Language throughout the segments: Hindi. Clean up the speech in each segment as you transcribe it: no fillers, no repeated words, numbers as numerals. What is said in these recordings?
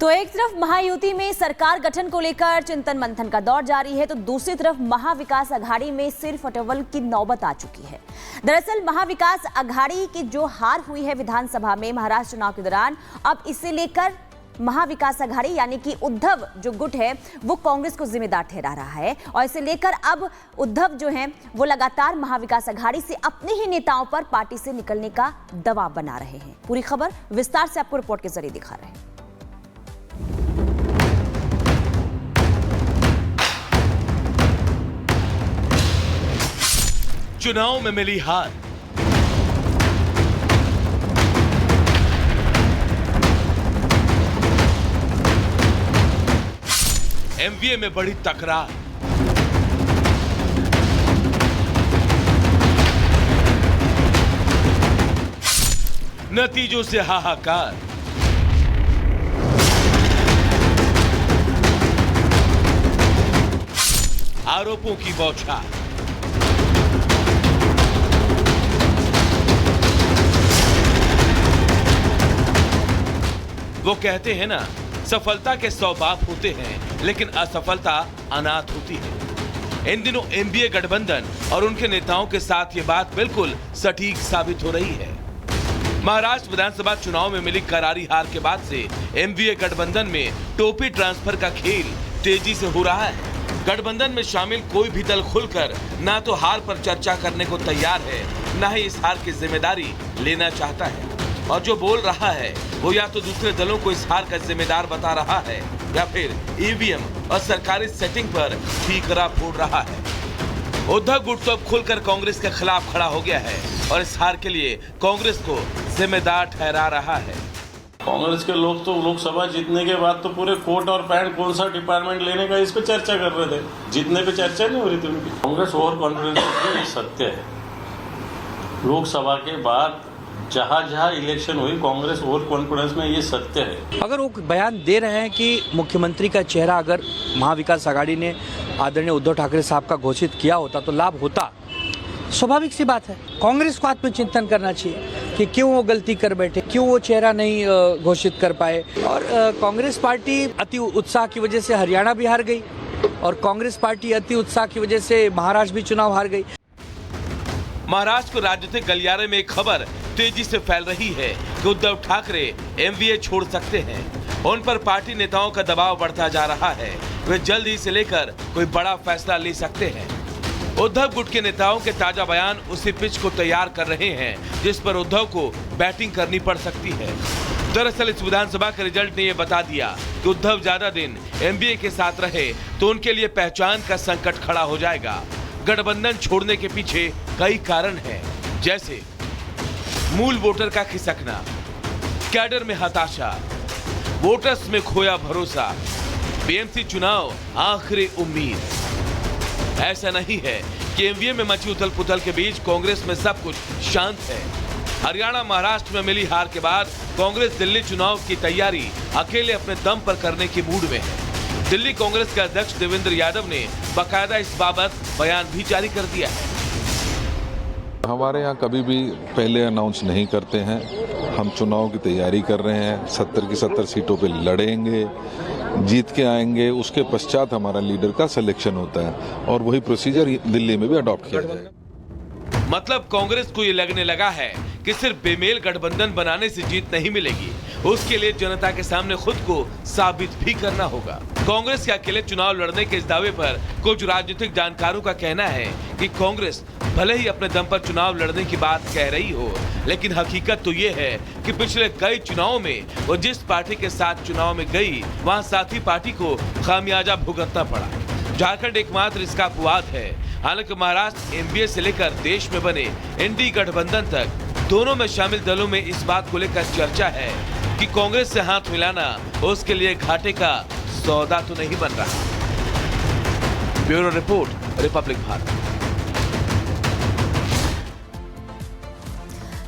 तो एक तरफ महायुति में सरकार गठन को लेकर चिंतन मंथन का दौर जारी है, तो दूसरी तरफ महाविकास अघाड़ी में सिर फटवल की नौबत आ चुकी है। दरअसल महाविकास अघाड़ी की जो हार हुई है विधानसभा में महाराष्ट्र चुनाव के दौरान, अब इसे लेकर महाविकास अघाड़ी यानी कि उद्धव जो गुट है वो कांग्रेस को जिम्मेदार ठहरा रहा है और इसे लेकर अब उद्धव जो है वो लगातार महाविकास अघाड़ी से अपने ही नेताओं पर पार्टी से निकलने का दबाव बना रहे हैं। पूरी खबर विस्तार से आपको रिपोर्ट के जरिए दिखा रहे हैं। चुनाव में मिली हार, एमवीए में बड़ी तकरार, नतीजों से हाहाकार, आरोपों की बौछार, वो कहते हैं ना, सफलता के 100 बाप होते हैं लेकिन असफलता अनाथ होती है। इन दिनों एमवीए गठबंधन और उनके नेताओं के साथ ये बात बिल्कुल सटीक साबित हो रही है। महाराष्ट्र विधानसभा चुनाव में मिली करारी हार के बाद से एमवीए गठबंधन में टोपी ट्रांसफर का खेल तेजी से हो रहा है। गठबंधन में शामिल कोई भी दल खुलकर ना तो हार पर चर्चा करने को तैयार है, ना ही इस हार की जिम्मेदारी लेना चाहता है, और जो बोल रहा है वो या तो दूसरे दलों को इस हार का जिम्मेदार बता रहा है या फिर ईवीएम और सरकारी सेटिंग पर ठीकरा फोड़ रहा है। उद्धव गुट तो अब खुलकर कांग्रेस के खिलाफ खड़ा हो गया है और इस हार के लिए कांग्रेस को जिम्मेदार ठहरा रहा है। कांग्रेस के लोग तो लोकसभा जीतने के बाद तो पूरे कोट और पैंट कौन सा डिपार्टमेंट लेने का इस पे चर्चा कर रहे थे, जीतने पे चर्चा नहीं हो रही थी उनकी। कांग्रेस ओवर कॉन्फिडेंस ये सत्य है। लोकसभा के बाद जहाँ इलेक्शन हुई कांग्रेस ओवर कॉन्फिडेंस में, ये सत्य है। अगर वो बयान दे रहे हैं कि मुख्यमंत्री का चेहरा अगर महाविकास आघाड़ी ने आदरणीय उद्धव ठाकरे साहब का घोषित किया होता तो लाभ होता, स्वाभाविक सी बात है। कांग्रेस को आत्मचिंतन करना चाहिए कि क्यों वो गलती कर बैठे, क्यों वो चेहरा नहीं घोषित कर पाए। और कांग्रेस पार्टी अति उत्साह की वजह से हरियाणा भी हार गई और कांग्रेस पार्टी अति उत्साह की वजह से महाराष्ट्र भी चुनाव हार गई। महाराष्ट्र को राजनीतिक गलियारे में एक खबर तेजी से फैल रही है कि उद्धव ठाकरे एमवीए छोड़ सकते हैं। उन पर पार्टी नेताओं का दबाव बढ़ता जा रहा है, वे जल्द ही से लेकर कोई बड़ा फैसला ले सकते हैं। उद्धव गुट के नेताओं के ताजा बयान उसी पिच को तैयार कर रहे हैं जिस पर उद्धव को बैटिंग करनी पड़ सकती है। दरअसल इस विधानसभा के रिजल्ट ने यह बता दिया कि उद्धव ज्यादा दिन एमवीए के साथ रहे तो उनके लिए पहचान का संकट खड़ा हो जाएगा। गठबंधन छोड़ने के पीछे कई कारण हैं, जैसे मूल वोटर का खिसकना, कैडर में हताशा, वोटर्स में खोया भरोसा, बीएमसी चुनाव आखिरी उम्मीद। ऐसा नहीं है कि एमवीए में मची उथल पुथल के बीच कांग्रेस में सब कुछ शांत है। हरियाणा महाराष्ट्र में मिली हार के बाद कांग्रेस दिल्ली चुनाव की तैयारी अकेले अपने दम पर करने की मूड में है। दिल्ली कांग्रेस के अध्यक्ष देवेंद्र यादव ने बाकायदा इस बाबत बयान भी जारी कर दिया है। हमारे यहाँ कभी भी पहले अनाउंस नहीं करते हैं। हम चुनाव की तैयारी कर रहे हैं, 70 की 70 सीटों पे लड़ेंगे, जीत के आएंगे। उसके पश्चात हमारा लीडर का सिलेक्शन होता है और वही प्रोसीजर दिल्ली में भी अडॉप्ट किया जाएगा। मतलब कांग्रेस को ये लगने लगा है कि सिर्फ बेमेल गठबंधन बनाने से जीत नहीं मिलेगी, उसके लिए जनता के सामने खुद को साबित भी करना होगा। कांग्रेस के अकेले चुनाव लड़ने के इस दावे पर कुछ राजनीतिक जानकारों का कहना है कि कांग्रेस भले ही अपने दम पर चुनाव लड़ने की बात कह रही हो, लेकिन हकीकत तो ये है कि पिछले कई चुनावों में वो जिस पार्टी के साथ चुनाव में गई, वहाँ साथी पार्टी को खामियाजा भुगतना पड़ा। झारखंड एकमात्र इसका अपवाद है। हालांकि महाराष्ट्र एमवीए से लेकर देश में बने एनडीए गठबंधन तक दोनों में शामिल दलों में इस बात को लेकर चर्चा है कि कांग्रेस से हाथ मिलाना उसके लिए घाटे का सौदा तो नहीं बन रहा। Bureau report, Republic Bharat.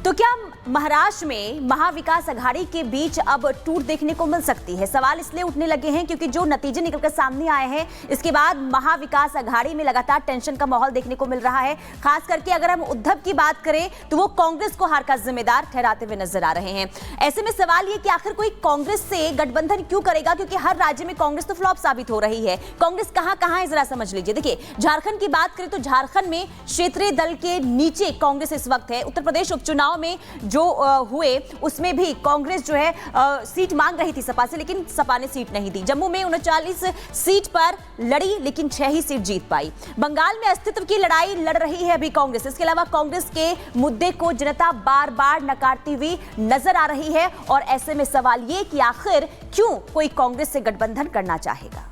तो क्या महाराष्ट्र में महाविकास अघाड़ी के बीच अब टूट देखने को मिल सकती है। सवाल इसलिए उठने लगे हैं क्योंकि जो नतीजे निकलकर सामने आए हैं, इसके बाद महाविकास अघाड़ी में लगातार टेंशन का माहौल देखने को मिल रहा है। खास करके अगर हम उद्धव की बात करें तो वो कांग्रेस को हार का जिम्मेदार ठहराते हुए नजर आ रहे हैं। ऐसे में सवाल ये कि आखिर कोई कांग्रेस से गठबंधन क्यों करेगा, क्योंकि हर राज्य में कांग्रेस तो फ्लॉप साबित हो रही है। कांग्रेस कहां है जरा समझ लीजिए। देखिए, झारखंड की बात करें तो झारखंड में क्षेत्रीय दल के नीचे कांग्रेस इस वक्त है। उत्तर प्रदेश उपचुनाव में जो हुए उसमें भी कांग्रेस जो है सीट मांग रही थी सपा से, लेकिन सपा ने सीट नहीं दी। जम्मू में 39 सीट पर लड़ी, लेकिन 6 ही सीट जीत पाई। बंगाल में अस्तित्व की लड़ाई लड़ रही है अभी कांग्रेस। इसके अलावा कांग्रेस के मुद्दे को जनता बार बार नकारती हुई नजर आ रही है। और ऐसे में सवाल ये कि आखिर क्यों कोई कांग्रेस से गठबंधन करना चाहेगा।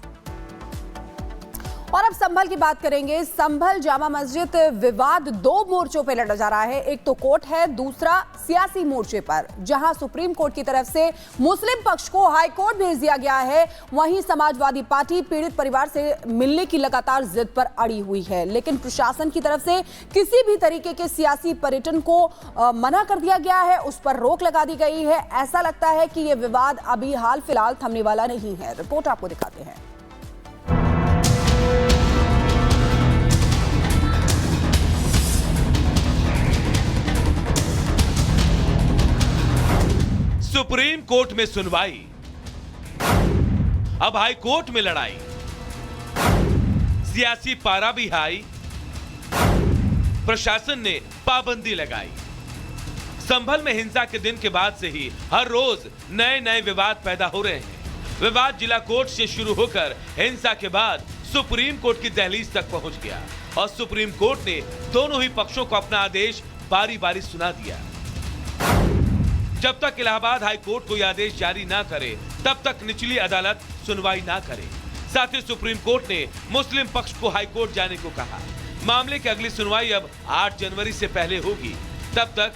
और अब संभल की बात करेंगे। संभल जामा मस्जिद विवाद 2 मोर्चों पर लड़ा जा रहा है। एक तो कोर्ट है, दूसरा सियासी मोर्चे पर, जहां सुप्रीम कोर्ट की तरफ से मुस्लिम पक्ष को हाई कोर्ट भेज दिया गया है। वहीं समाजवादी पार्टी पीड़ित परिवार से मिलने की लगातार जिद पर अड़ी हुई है, लेकिन प्रशासन की तरफ से किसी भी तरीके के सियासी पर्यटन को मना कर दिया गया है, उस पर रोक लगा दी गई है। ऐसा लगता है कि यह विवाद अभी हाल फिलहाल थमने वाला नहीं है। रिपोर्ट आपको दिखाते हैं। सुप्रीम कोर्ट में सुनवाई, अब हाई कोर्ट में लड़ाई। सियासी पारा भी हाई, प्रशासन ने पाबंदी लगाई। संभल में हिंसा के दिन के बाद से ही हर रोज नए नए विवाद पैदा हो रहे हैं। विवाद जिला कोर्ट से शुरू होकर हिंसा के बाद सुप्रीम कोर्ट की दहलीज तक पहुंच गया और सुप्रीम कोर्ट ने दोनों ही पक्षों को अपना आदेश बारी बारी सुना दिया। जब तक इलाहाबाद हाई कोर्ट कोई आदेश जारी ना करे, तब तक निचली अदालत सुनवाई ना करे। साथ ही सुप्रीम कोर्ट ने मुस्लिम पक्ष को हाई कोर्ट जाने को कहा। मामले की अगली सुनवाई अब 8 जनवरी से पहले होगी। तब तक